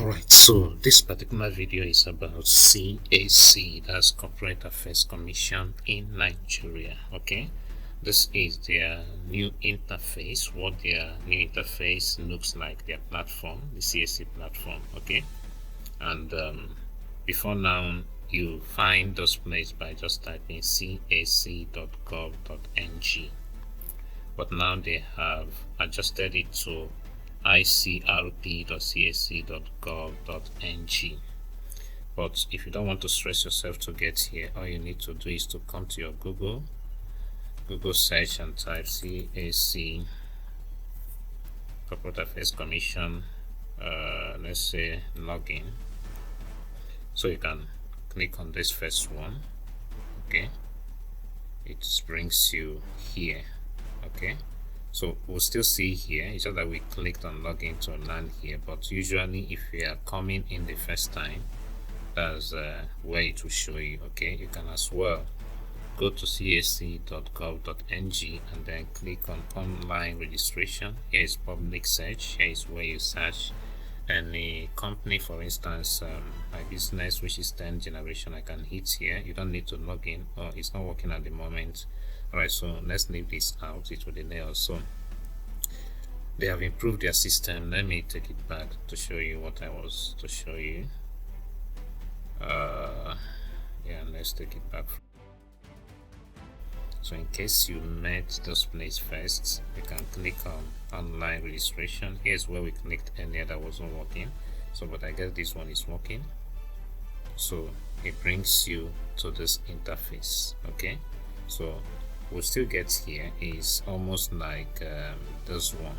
Alright, so this particular video is about CAC, that's Corporate Affairs Commission in Nigeria. Okay, this is their new interface, what their new interface looks like, their platform, the CAC platform. Okay, and before now you find this place by just typing cac.gov.ng, but now they have adjusted it to icrp.cac.gov.ng. But if you don't want to stress yourself to get here, all you need to do is to come to your Google search and type CAC Corporate Affairs Commission, let's say login. So you can click on this first one. Okay, it brings you here. Okay, so we'll still see here, it's just that we clicked on login to land here, but usually if you are coming in the first time, that's where it will show you. Okay, you can as well go to cac.gov.ng and then click on online registration. Here is public search. Here is where you search any company. For instance, my business, which is 10 generation, I can hit here. You don't need to log in, or it's not working at the moment. Alright, so let's leave this out, it will delay also. They have improved their system. Let me take it back to show you what I was to show you. Yeah, let's take it back. So in case you met this place first, you can click on online registration. Here's where we clicked earlier that wasn't working, so but I guess this one is working. So it brings you to this interface. Okay, so we'll still get here is almost like this one.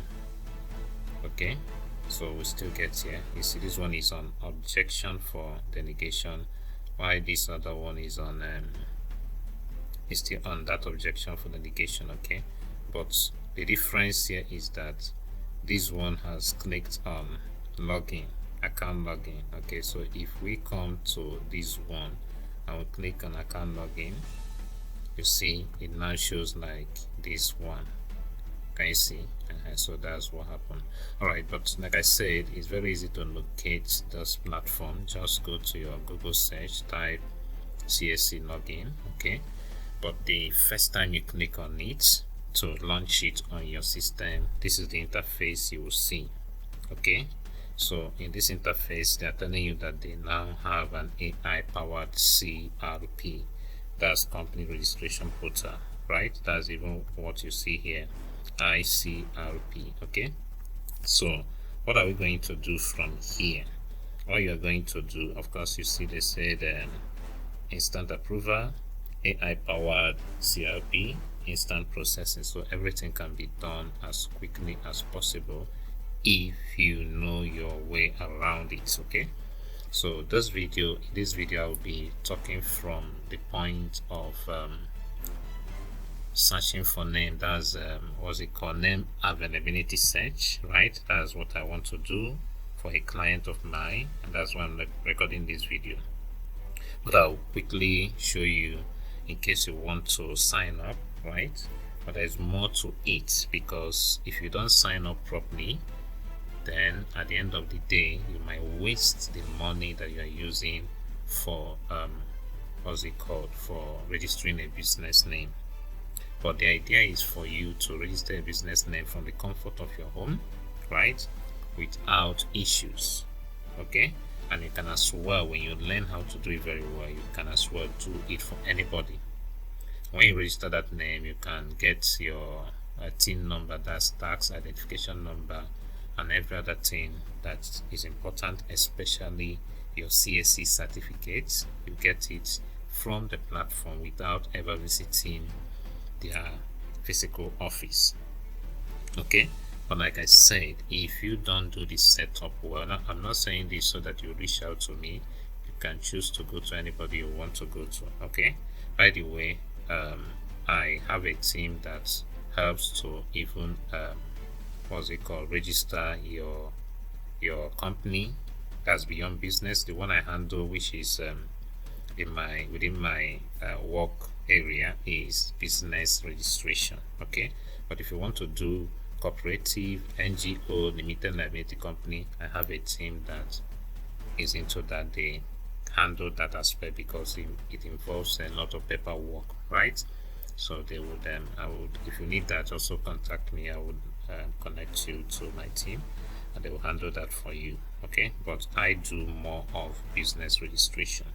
Okay, so we still get here. You see this one is on objection for delegation, while this other one is on is still on that objection for delegation. Okay, but the difference here is that this one has clicked on login, account login. Okay, so if we come to this one and we click on account login, you see it now shows like this one. Can you see? So that's what happened. Alright, but like I said, it's very easy to locate this platform. Just go to your Google search, type CAC login. Okay, but the first time you click on it to launch it on your system, this is the interface you will see. Okay, so in this interface they are telling you that they now have an AI powered CRP, that's Company Registration Portal, right? That's even what you see here, ICRP. Okay, so what are we going to do from here? All you're going to do, of course, you see they said instant approval, AI powered CRP, instant processing, so everything can be done as quickly as possible if you know your way around it. Okay, so in this video I will be talking from the point of searching for name. That's what's it called, name availability search, right? That's what I want to do for a client of mine, and that's why I'm recording this video. But I'll quickly show you in case you want to sign up, right? But there's more to it, because if you don't sign up properly, then at the end of the day you might waste the money that you are using for what's it called, for registering a business name. But the idea is for you to register a business name from the comfort of your home, right, without issues. Okay, and you can as well, when you learn how to do it very well, you can as well do it for anybody. When you register that name, you can get your TIN number, that's tax identification number, and every other thing that is important, especially your CAC certificates. You get it from the platform without ever visiting their physical office. Okay, but like I said, if you don't do this setup well, now, I'm not saying this so that you reach out to me. You can choose to go to anybody you want to go to. Okay, by the way, I have a team that helps to even what's it called, register your company. That's beyond business. The one I handle, which is within my work area, is business registration. Okay, but if you want to do cooperative, NGO, limited liability company, I have a team that is into that, they handle that aspect because it involves a lot of paperwork, right? So they would if you need that, also contact me. I would connect you to my team and they will handle that for you. Okay, but I do more of business registration.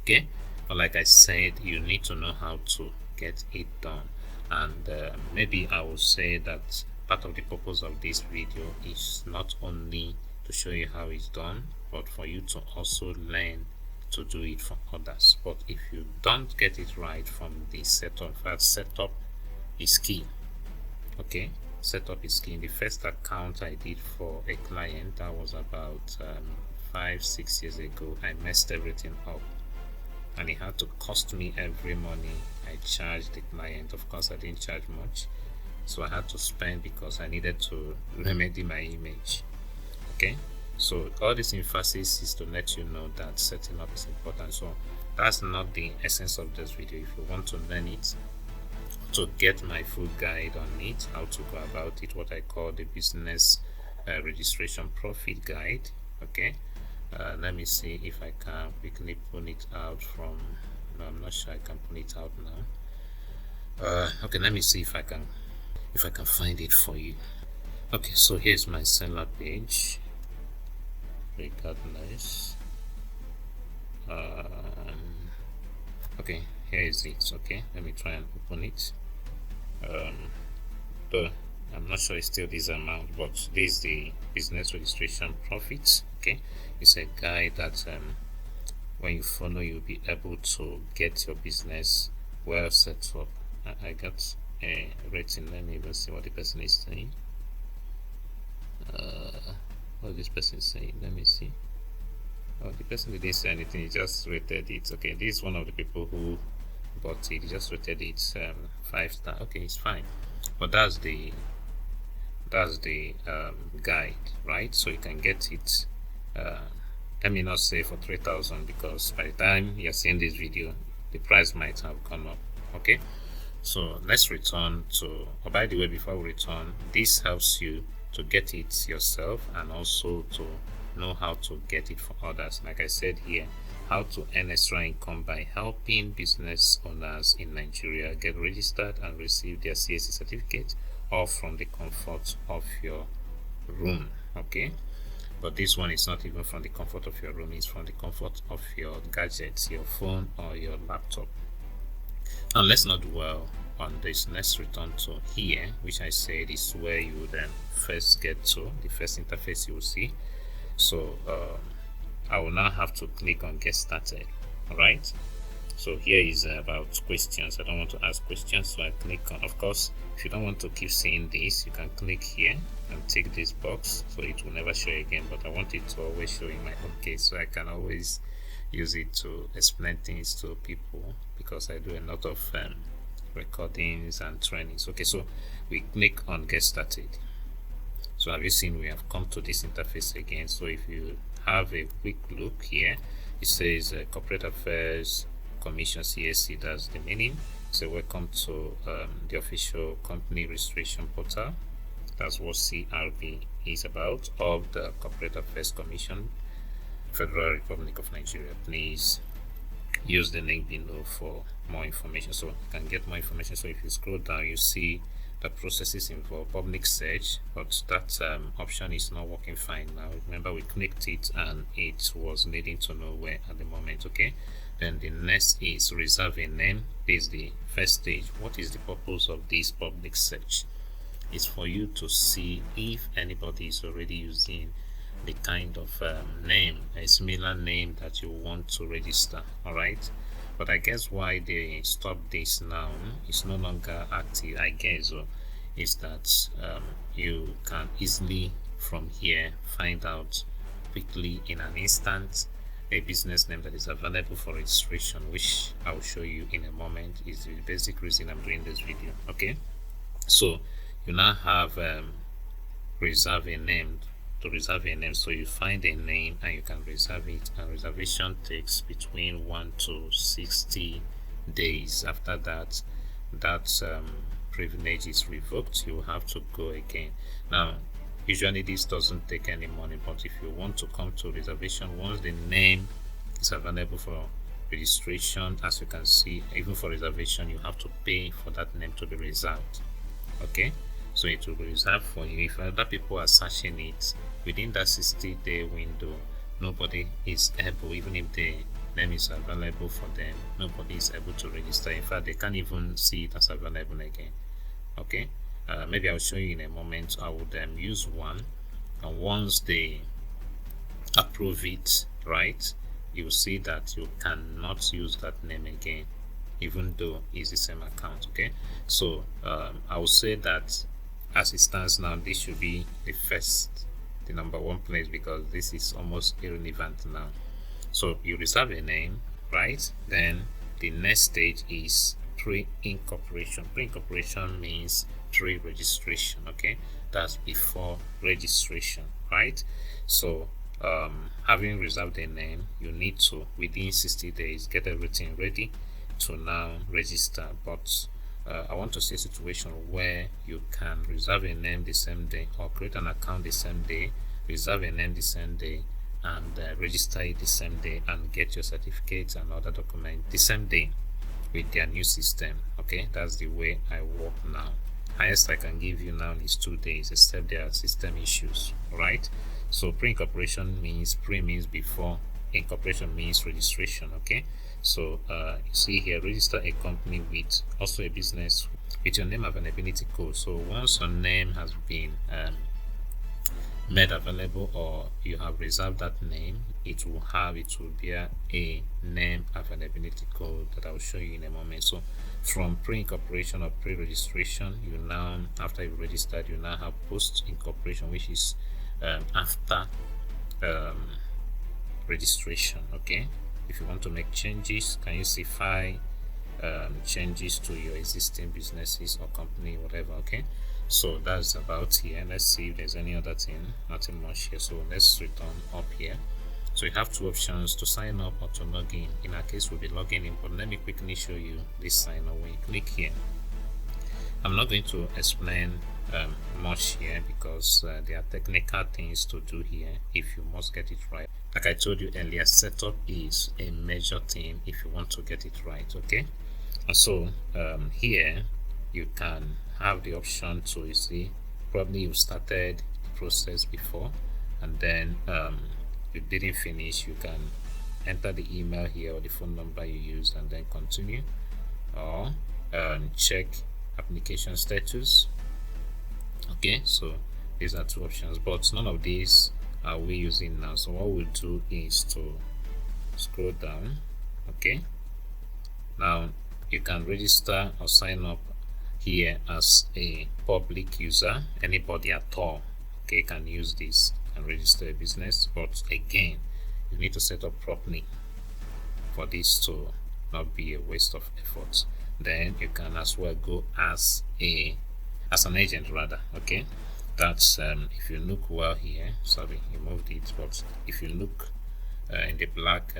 Okay, but like I said, you need to know how to get it done, and maybe I will say that part of the purpose of this video is not only to show you how it's done, but for you to also learn to do it for others. But if you don't get it right from the setup, setup is key. Okay, setup is key. In the first account I did for a client, that was about 5-6 years ago, I messed everything up and it had to cost me every money I charged the client. Of course I didn't charge much, so I had to spend because I needed to remedy my image. Okay, so all this emphasis is to let you know that setting up is important. So that's not the essence of this video. If you want to learn it, to get my full guide on it, how to go about it, what I call the business registration profit guide. Okay, let me see if I can quickly pull it out from, no, I'm not sure I can pull it out now. Okay, let me see if I can find it for you. Okay, so here's my seller page. Regardless, okay, here is it. Okay, let me try and open it. But I'm not sure it's still this amount, but this is the business registration profits. Okay, it's a guide that when you follow, you'll be able to get your business well set up. I got a rating. Let me even see what the person is saying. What this person is saying, let me see. Oh, the person didn't say anything, he just rated it. Okay, this is one of the people who bought it. He just rated it 5 star. Okay, it's fine. But that's the guide, right? So you can get it, let me not say for 3,000, because by the time you're seeing this video the price might have gone up. Okay, so let's return to, oh, by the way, before we return, this helps you to get it yourself and also to know how to get it for others. Like I said here, how to earn extra income by helping business owners in Nigeria get registered and receive their CAC certificate, or from the comfort of your room. Okay, but this one is not even from the comfort of your room, it's from the comfort of your gadgets, your phone or your laptop. Now let's not dwell on this. Let's return to here, which I said is where you then first get to the first interface you will see. So I will now have to click on get started. All right, so here is about questions. I don't want to ask questions, so I click on, of course, if you don't want to keep seeing this, you can click here and tick this box so it will never show again, but I want it to always show in my home case, so I can always use it to explain things to people, because I do a lot of recordings and trainings. Okay, so we click on get started. So have you seen we have come to this interface again? So if you have a quick look here, it says corporate affairs commission CAC, that's the meaning. So welcome to the official company registration portal. That's what CRP is about, of the Corporate Affairs Commission, Federal Republic of Nigeria. Please use the link below for more information, so you can get more information. So if you scroll down, you see the processes involved, public search, but that option is not working fine now. Remember, we clicked it and it was leading to nowhere at the moment. Okay, then the next is reserve a name. This is the first stage. What is the purpose of this public search? It's for you to see if anybody is already using the kind of name, a similar name that you want to register. All right, but I guess why they stopped this now, it's no longer active, I guess, is that you can easily from here find out quickly in an instant a business name that is available for registration, which I will show you in a moment. Is the basic reason I'm doing this video. Okay, so you now have reserve a name. To reserve a name, so you find a name and you can reserve it, and reservation takes between 1 to 60 days. After that, that privilege is revoked. You have to go again. Now Usually this doesn't take any money, but if you want to come to reservation, once the name is available for registration, as you can see, even for reservation you have to pay for that name to be reserved. Okay, so it will be reserved for you. If other people are searching it within that 60-day window, nobody is able, even if the name is available for them, nobody is able to register. In fact, they can't even see it as available again. Okay, maybe I'll show you in a moment. I would use one, and once they approve it, right, you'll see that you cannot use that name again, even though it's the same account. Okay, so I will say that as it stands now, this should be the number one place, because this is almost irrelevant now. So you reserve a name, right? Then the next stage is pre-incorporation. Pre-incorporation means pre-registration. Okay, that's before registration, right? So having reserved a name, you need to within 60 days get everything ready to now register. But I want to see a situation where you can reserve a name the same day, or create an account the same day, reserve a name the same day, and register it the same day, and get your certificates and other documents the same day with their new system. Okay, that's the way I work now. Highest I can give you now is 2 days, except there are system issues, right? So pre-incorporation means before, incorporation means registration. Okay, so you see here, register a company with also a business with your name availability code. So once your name has been made available, or you have reserved that name, it will bear a name availability code that I will show you in a moment. So from pre-incorporation or pre-registration, you now, after you registered, you now have post-incorporation, which is after registration. Okay, if you want to make changes, can you see file changes to your existing businesses or company, whatever. Okay, so that's about here. Let's see if there's any other thing. Nothing much here, so let's return up here. So you have two options: to sign up or to log in. In our case, we'll be logging in, but let me quickly show you this sign up. When you click here, I'm not going to explain much here, because there are technical things to do here if you must get it right. Like I told you earlier, setup is a major thing if you want to get it right. Okay, and so here you can have the option to, you see, probably you started the process before and then you didn't finish. You can enter the email here or the phone number you used and then continue, or check application status. Okay, so these are two options, but none of these are we using now. So what we'll do is to scroll down. Okay, now you can register or sign up here as a public user. Anybody at all, okay, can use this and register a business, but again, you need to set up properly for this to not be a waste of effort. Then you can as well go as an agent rather. Okay, that's if you look well here, sorry, you moved it, but if you look in the black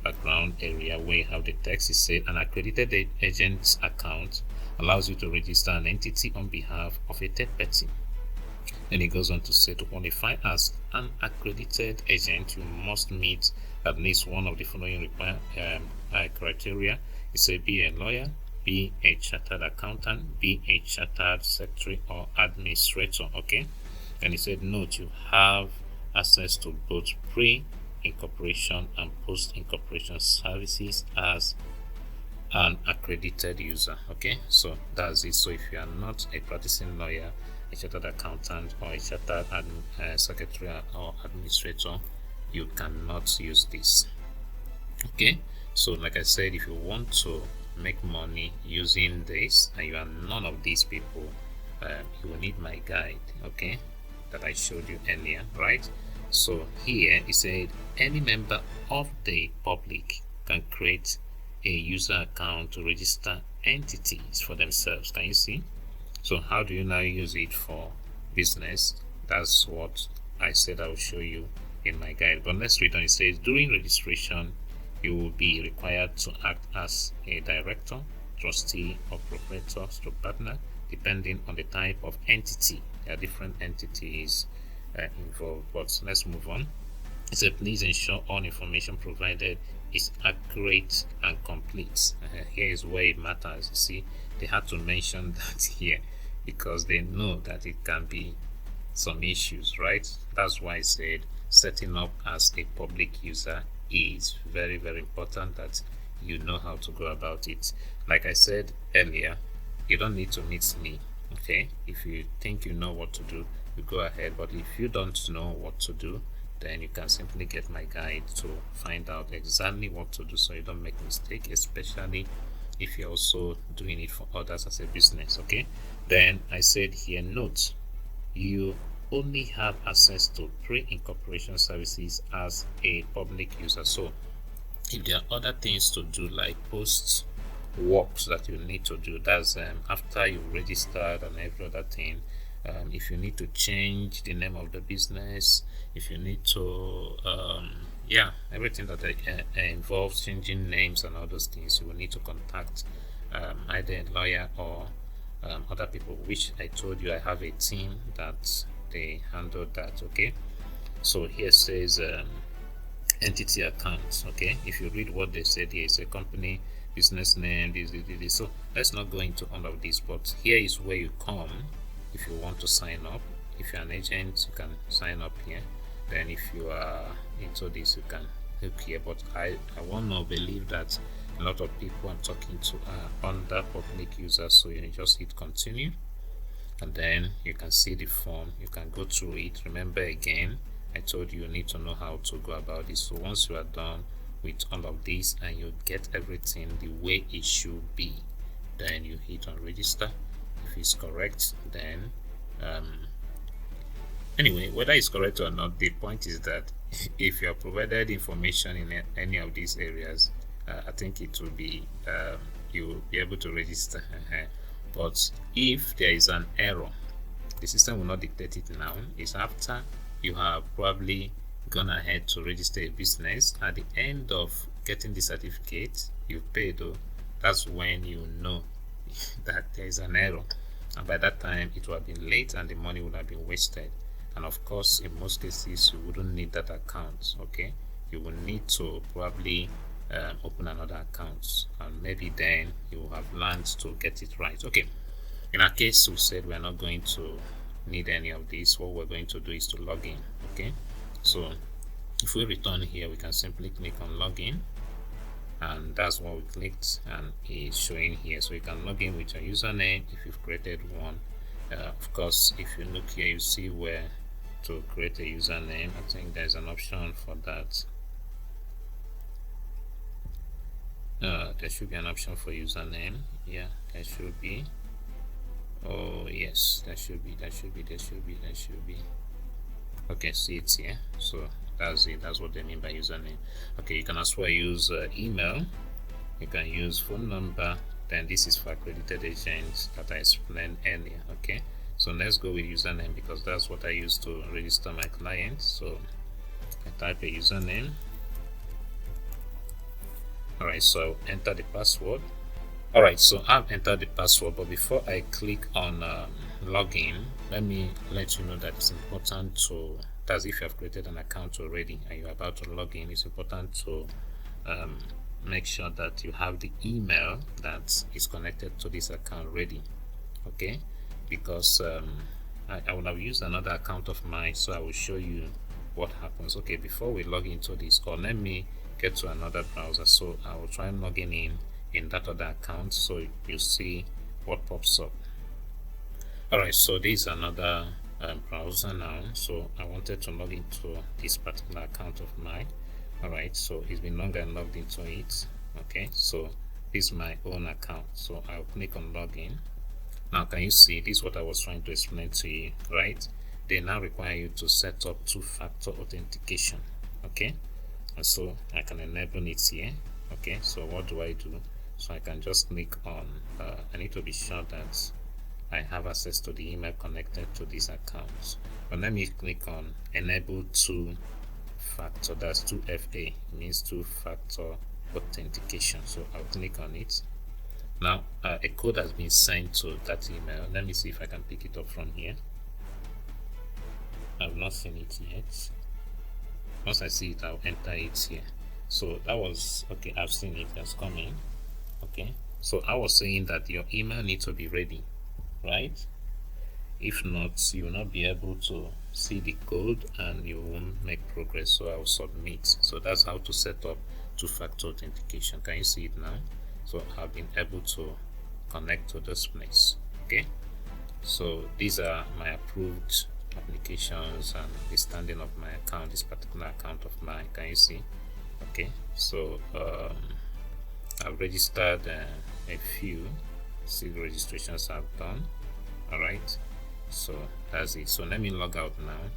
background area where you have the text, it says an accredited agent's account allows you to register an entity on behalf of a third party. Then it goes on to say, to qualify as an accredited agent, you must meet at least one of the following criteria. It says be a lawyer, be a chartered accountant, be a chartered secretary or administrator. Okay, and it said note, you have access to both pre-incorporation and post-incorporation services as an accredited user. Okay, so that's it. So if you are not a practicing lawyer, a chartered accountant, or a chartered secretary or administrator, you cannot use this. Okay, so like I said, if you want to make money using this and you are none of these people, you will need my guide, okay, that I showed you earlier, right? So here it said any member of the public can create a user account to register entities for themselves. Can you see? So how do you now use it for business? That's what I said I will show you in my guide. But let's read on. It says during registration you will be required to act as a director, trustee, or proprietor/partner, depending on the type of entity. There are different entities involved. But let's move on. It said, please ensure all information provided is accurate and complete. Here is where it matters. You see, they had to mention that here because they know that it can be some issues, right? That's why I said setting up as a public user is very, very important, that you know how to go about it. Like I said earlier, you don't need to meet me. Okay, if you think you know what to do, you go ahead. But if you don't know what to do, then you can simply get my guide to find out exactly what to do so you don't make mistake, especially if you're also doing it for others as a business. Okay, then I said here, note, you only have access to pre-incorporation services as a public user. So if there are other things to do, like post works that you need to do, that's after you registered and every other thing, if you need to change the name of the business, if you need to everything that involves changing names and all those things, you will need to contact either a lawyer or other people, which I told you I have a team that they handle that. Okay, so here says entity accounts. Okay, if you read what they said here, it's a company business name, this. So let's not go into all of this, but here is where you come if you want to sign up. If you're an agent, you can sign up here. Then if you are into this, you can hook here. But I want to believe that a lot of people I'm talking to are under public users, so you just hit continue, and then you can see the form. You can go through it. Remember again, I told you need to know how to go about this. So once you are done with all of this and you get everything the way it should be, then you hit on register. If it's correct, then anyway, whether it's correct or not, the point is that if you are provided information in any of these areas, I think it will be you will be able to register. But if there is an error, the system will not detect it now. It's after you have probably gone ahead to register a business. At the end of getting the certificate you've paid, that's when you know that there is an error, and by that time it will have been late and the money would have been wasted. And of course, in most cases you wouldn't need that account. Okay, you will need to probably open another account, and maybe then you will have learned to get it right. Okay, in our case, we said we're not going to need any of this. What we're going to do is to log in. Okay, so if we return here, we can simply click on login, and that's what we clicked, and it's showing here. So you can log in with your username if you've created one. Of course, if you look here, you see where to create a username. I think there's an option for that. There should be an option for username. Yeah, there should be. Oh yes, there should be. Okay, see it here. So that's it. That's what they mean by username. Okay, you can as well use email. You can use phone number. Then this is for accredited agents that I explained earlier. Okay, so let's go with username because that's what I use to register my clients. So I type a username. Alright, so enter the password. Alright, so I've entered the password, but before I click on login, let me let you know that it's important to, that's if you have created an account already and you're about to log in, it's important to make sure that you have the email that is connected to this account ready. Okay, because I will have used another account of mine, so I will show you what happens. Okay, before we log into this, or let me get to another browser. So I will try logging in that other account, so you see what pops up. Alright, so this is another browser now. So I wanted to log into this particular account of mine. Alright, so it's been long and logged into it. Okay, so this is my own account, so I'll click on login. Now can you see this is what I was trying to explain to you, right? They now require you to set up two-factor authentication. Okay, and so I can enable it here. Okay, so what do I do? So I can just click on I need to be sure that I have access to the email connected to this account. But let me click on enable two-factor, that's 2FA, it means two-factor authentication. So I'll click on it. Now a code has been sent to that email. Let me see if I can pick it up from here. I've not seen it yet. Once I see it, I'll enter it here. So that was okay. I've seen it has come in. Okay, so I was saying that your email needs to be ready, right? If not, you will not be able to see the code and you won't make progress. So I'll submit. So that's how to set up two-factor authentication. Can you see it now? So I've been able to connect to this place. Okay, so these are my approved applications and the standing of my account, this particular account of mine. Can you see? Okay, so I've registered a few seed registrations I've done. All right, so that's it. So let me log out now.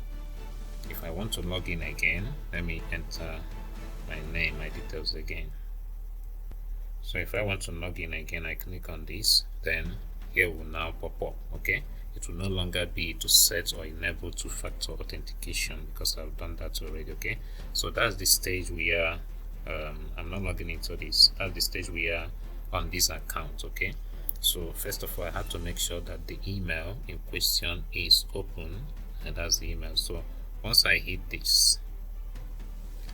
If I want to log in again, let me enter my name, my details again. So if I want to log in again, I click on this, then here will now pop up. Okay, it will no longer be to set or enable two-factor authentication because I've done that already. Okay, so that's the stage we are. I'm not logging into this. That's the stage we are on this account. Okay, so first of all, I have to make sure that the email in question is open, and that's the email. So once I hit this,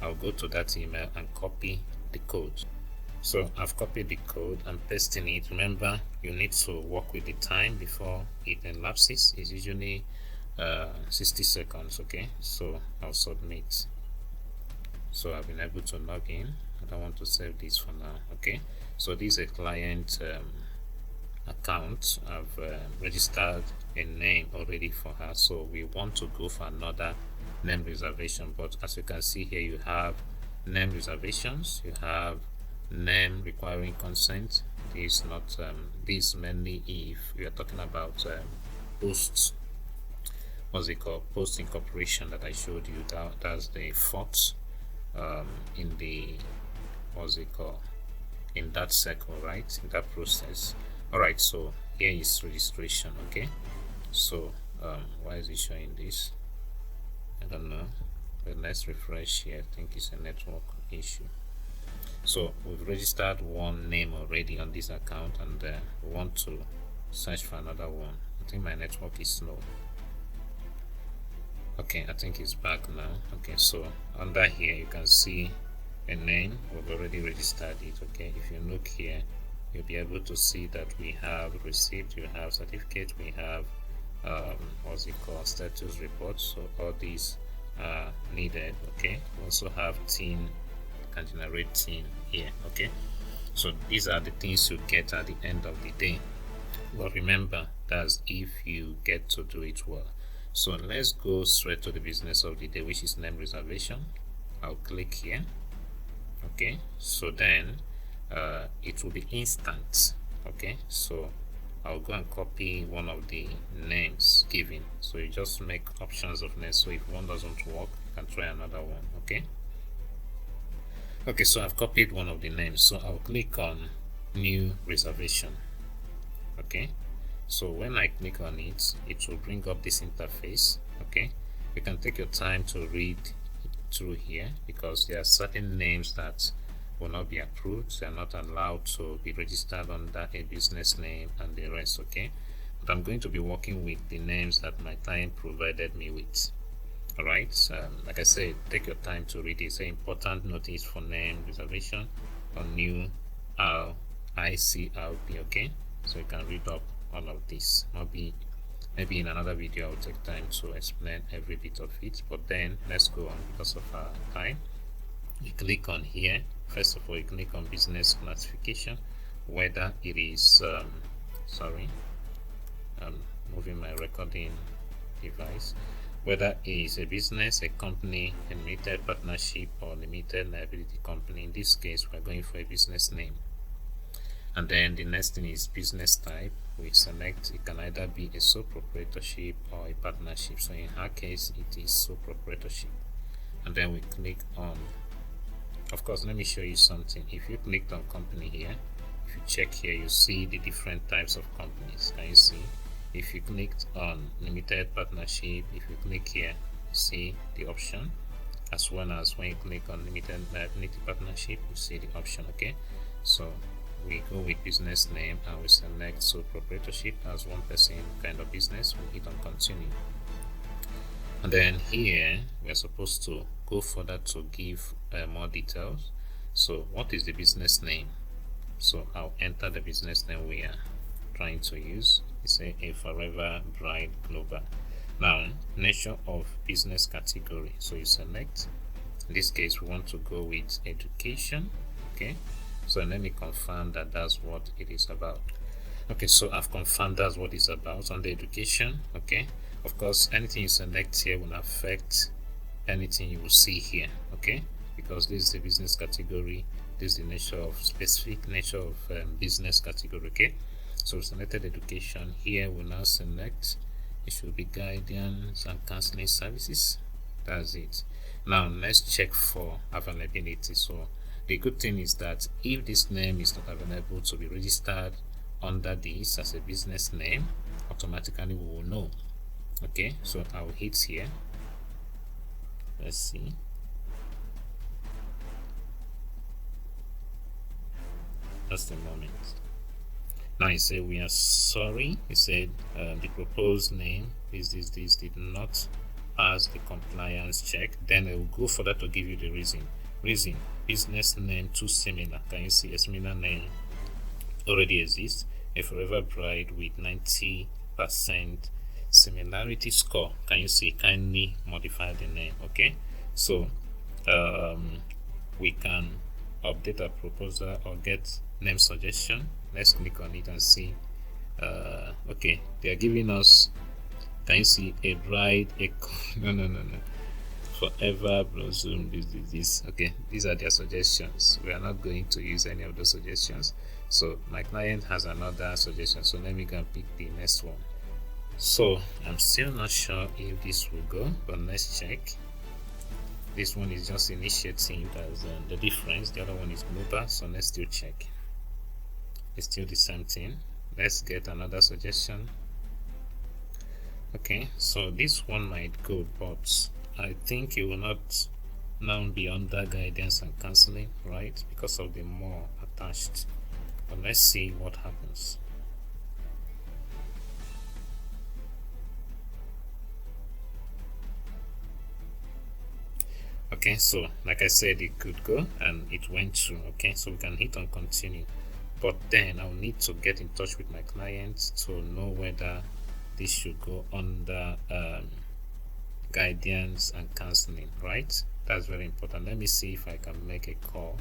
I'll go to that email and copy the code. So I've copied the code and pasting it. Remember, you need to work with the time before it elapses. It's usually 60 seconds. Okay, so I'll submit. So I've been able to log in. I don't want to save this for now. Okay, so this is a client account. I've registered a name already for her, so we want to go for another name reservation. But as you can see here, you have name reservations, you have name requiring consent. This not this mainly if we are talking about post, what's it called, post incorporation that I showed you. That's the fourth in the, what's it called, in that circle, right, in that process. All right, so here is registration. Okay, so why is it showing this? I don't know, but let's refresh here. I think it's a network issue. So we've registered one name already on this account, and we want to search for another one. I think my network is slow. Okay, I think it's back now. Okay, so under here you can see a name. We've already registered it. Okay, if you look here, you'll be able to see that we have receipt, you have certificate, we have what's it called, status report. So all these are needed. Okay, we also have TIN, can generate TIN here. Okay, so these are the things you get at the end of the day. But remember, that's if you get to do it well. So let's go straight to the business of the day, which is name reservation. I'll click here. Okay, so then it will be instant. Okay, so I'll go and copy one of the names given. So you just make options of names. So if one doesn't work, you can try another one. Okay. Okay, so I've copied one of the names. So I'll click on new reservation. Okay. So when I click on it, it will bring up this interface. Okay. You can take your time to read through here because there are certain names that will not be approved. They are not allowed to be registered under a business name and the rest. Okay, but I'm going to be working with the names that my client provided me with. All right, like I said, take your time to read it. It's an important notice for name reservation on new ICRP. Okay, so you can read up all of this. Maybe in another video I'll take time to explain every bit of it, but then let's go on because of our time. You click on here. First of all, you click on business classification, whether it is moving my recording device, whether it is a business, a company, a limited partnership, or limited liability company. In this case, we're going for a business name. And then the next thing is business type. We select, it can either be a sole proprietorship or a partnership. So in our case, it is sole proprietorship. And then we click on, of course, let me show you something. If you clicked on company here, if you check here, you see the different types of companies. Can you see? If you clicked on limited partnership, if you click here, see the option, as well as when you click on limited liability partnership, you see the option. Okay, so we go with business name and we select sole proprietorship as one person kind of business. We hit on continue. And then here we're supposed to go further to give more details. So what is the business name? So I'll enter the business name we are trying to use. It's a Forever Bride Global. Now, nature of business category, so you select. In this case we want to go with education. Okay, so let me confirm that that's what it is about. Okay, so I've confirmed that's what it's about on the education. Okay, of course anything you select here will affect anything you will see here. Okay, because this is the business category, this is the nature of specific nature of business category. Okay, so we selected education. Here we'll now select, it should be guidance and counseling services. That's it. Now let's check for availability. So the good thing is that if this name is not available to be registered under this as a business name, automatically we will know. Okay, so I'll hit here. Let's see. Just a moment. Now it said we are sorry. It said the proposed name is this did not pass the compliance check. Then it will go further to give you the reason. Business name too similar. Can you see a similar name already exists? A Forever Bride with 90% similarity score. Can you see? Kindly modify the name. Okay, so we can update our proposal or get name suggestion. Let's click on it and see. Okay, they are giving us, can you see, a bride, no, Forever Blossom, this. Okay, these are their suggestions. We are not going to use any of those suggestions. So my client has another suggestion, so let me go and pick the next one. So I'm still not sure if this will go, but let's check. This one is just initiative as the difference, the other one is global, so let's still check. It's still the same thing. Let's get another suggestion. Okay, so this one might go, but I think it will not now be under guidance and counseling, right, because of the more attached. But let's see what happens. Okay, so like I said, it could go and it went through. Okay, so we can hit on continue, but then I'll need to get in touch with my client to know whether this should go under guidance and counseling, right? That's very important. Let me see if I can make a call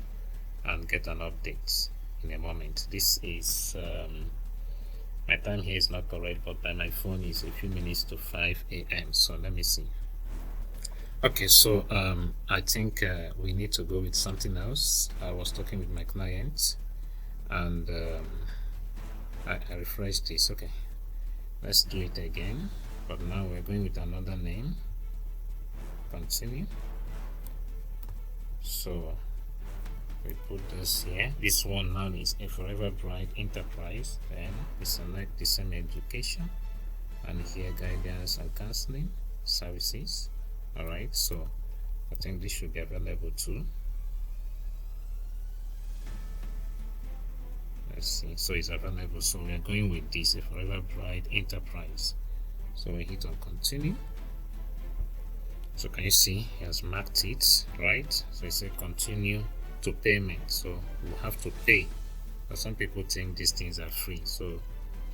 and get an update in a moment. This is my time here is not correct, but by my phone is a few minutes to 5 a.m. so let me see. Okay, so I think we need to go with something else. I was talking with my client and I refreshed this. Okay, let's do it again, but now we're going with another name. Continue. So we put this here. This one now is a Forever Bride Enterprise. Then we select the same education and here guidance and counseling services. Alright, so I think this should be available too. Let's see. So it's available. So we are going with this, a Forever Bride Enterprise. So we hit on continue. So can you see he has marked it, right? So it says continue to payment. So we'll have to pay. But some people think these things are free. So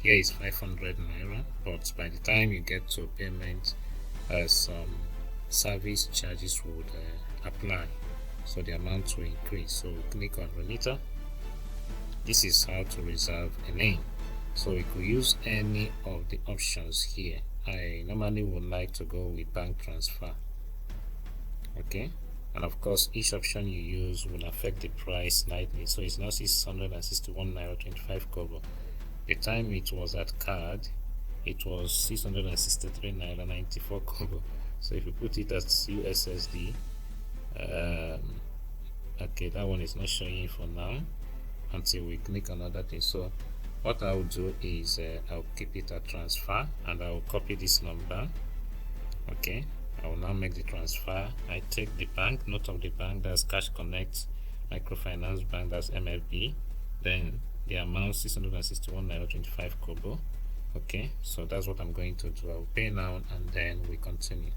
here is 500 naira, but by the time you get to payment, some service charges would apply, so the amount will increase. So click on remitter. This is how to reserve a name. So we could use any of the options here. I normally would like to go with bank transfer. Okay, and of course each option you use will affect the price slightly. So it's now 661 naira 25 kobo. The time it was at card, it was 663 naira 94 kobo. So if you put it as USSD, okay, that one is not showing for now until we click on other thing. So what I will do is I'll keep it at transfer and I will copy this number. Okay, I will now make the transfer. I take the bank, note of the bank, that's Cash Connect Microfinance Bank, that's MFB. Then the amount 661 naira 25 kobo. Okay, so that's what I'm going to do. I'll pay now and then we continue.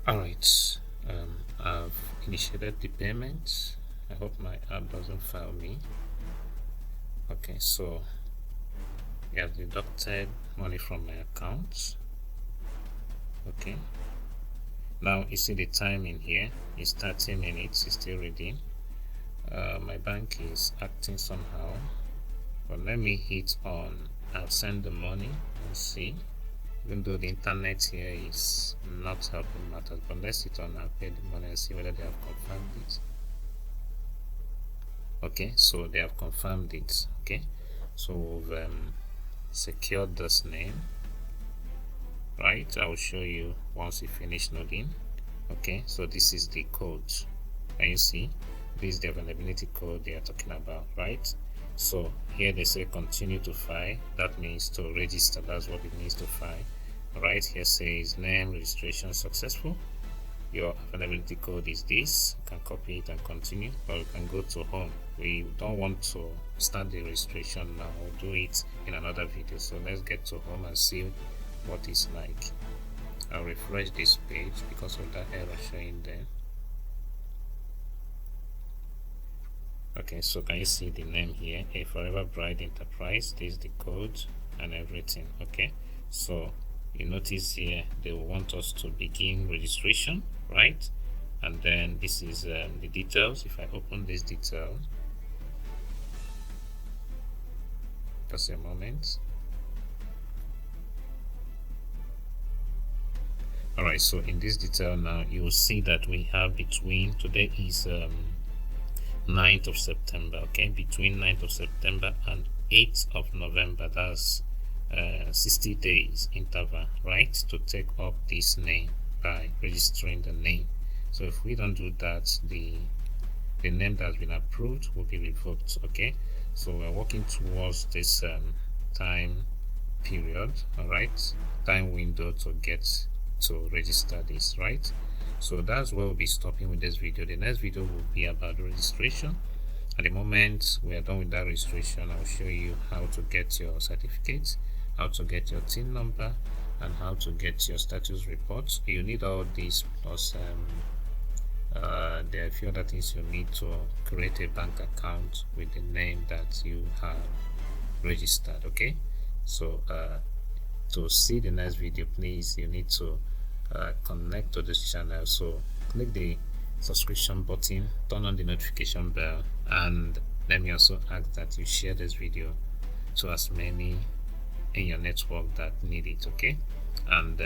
Alright, I've initiated the payment. I hope my app doesn't fail me. Okay, so we have deducted money from my account. Okay, now you see the time in here is 30 minutes. It's still reading. My bank is acting somehow, but let me hit on I'll send the money and see. Even though the internet here is not helping matters, but let's hit on I'll pay the money and see whether they have confirmed it. Okay, so they have confirmed it. Okay, so we've secured this name, right? I will show you once we finish loading. Okay, so this is the code. Can you see? This is the availability code they are talking about, right? So here they say continue to file. That means to register. That's what it means to file. Right here says name registration successful. Your availability code is this. You can copy it and continue, or you can go to home. We don't want to start the registration now. We'll do it in another video. So let's get to home and see what it's like. I'll refresh this page because of that error showing there. Okay, so can you see the name here? A Forever Bride Enterprise. This is the code and everything. Okay, so you notice here they want us to begin registration, right? And then this is the details. If I open this detail, just a moment. Alright, so in this detail now you will see that we have between, today is 9th of September, okay, between 9th of September and 8th of November. That's 60 days interval, right, to take up this name by registering the name. So if we don't do that, the name that has been approved will be revoked. Okay, so we're working towards this time period, all right, time window to get to register this, right? So that's where we'll be stopping with this video. The next video will be about the registration. At the moment we are done with that registration, I'll show you how to get your certificates, how to get your TIN number, and how to get your status reports. You need all these plus there are a few other things you need to create a bank account with the name that you have registered. Okay, so to see the next video, please, you need to connect to this channel. So click the subscription button, turn on the notification bell, and let me also ask that you share this video to as many in your network that need it. Okay, and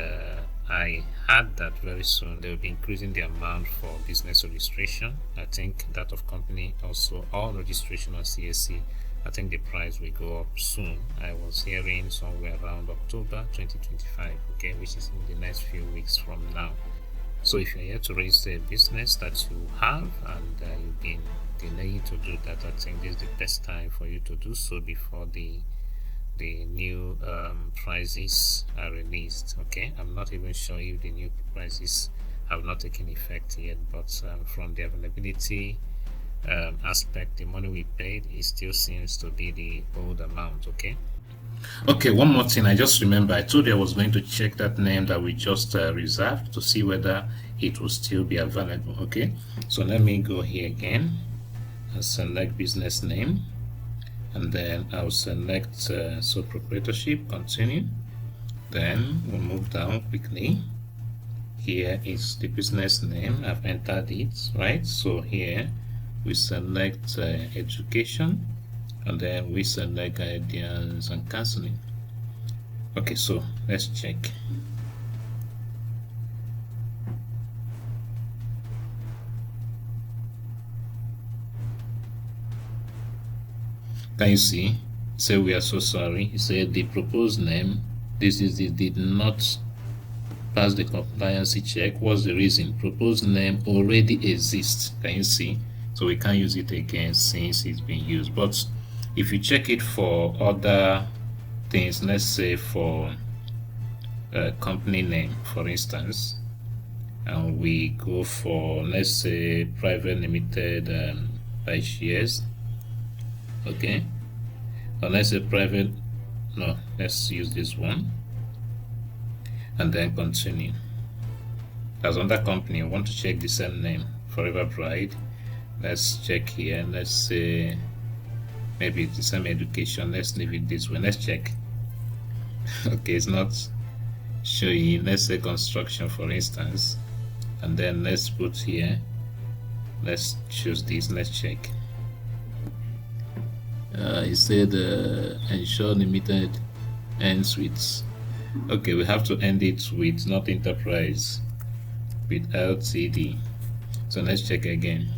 I heard that very soon they will be increasing the amount for business registration. I think that of company also, all registration on CAC, I think the price will go up soon. I was hearing somewhere around October 2025, okay, which is in the next few weeks from now. So if you're here to register a business that you have and you've been delaying to do that, I think this is the best time for you to do so before the new prices are released. Okay, I'm not even sure if the new prices have not taken effect yet, but from the availability aspect, the money we paid, it still seems to be the old amount. Okay, one more thing. I just remember I told you I was going to check that name that we just reserved to see whether it will still be available. Okay, so let me go here again and select business name, and then I'll select sole proprietorship, continue. Then we'll move down quickly. Here is the business name. I've entered it, right? So here we select education, and then we select guidance and counseling. Okay, so let's check. Can you see? Say we are so sorry. He said the proposed name, this is the did not pass the compliance check. What's the reason? Proposed name already exists. Can you see? So we can't use it again since it's been used. But if you check it for other things, let's say for company name, for instance, and we go for, let's say, private limited by shares. Okay, or let's say private, no, let's use this one, and then continue. as on that company, we want to check the same name, Forever Bride. Let's check here. Let's say maybe it's the same education. Let's leave it this way. Let's check. Okay, it's not showing. Let's say construction, for instance, and then let's put here. Let's choose this. Let's check. It said ensure limited ends with. Okay, we have to end it with not enterprise, with LTD. So let's check again.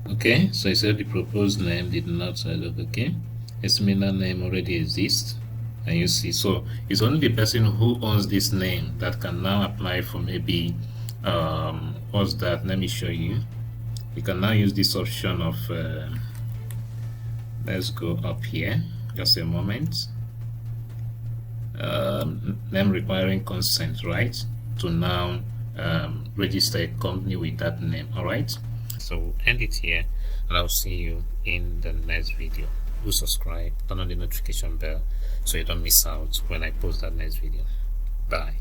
Okay, so it said the proposed name did not look okay. A similar name already exists, and you see, so it's only the person who owns this name that can now apply for maybe what's that? Let me show you. You can now use this option of let's go up here, just a moment. Name requiring consent, right, to now register a company with that name. All right, so we'll end it here, and I'll see you in the next video. Do subscribe, turn on the notification bell so you don't miss out when I post that next video. Bye.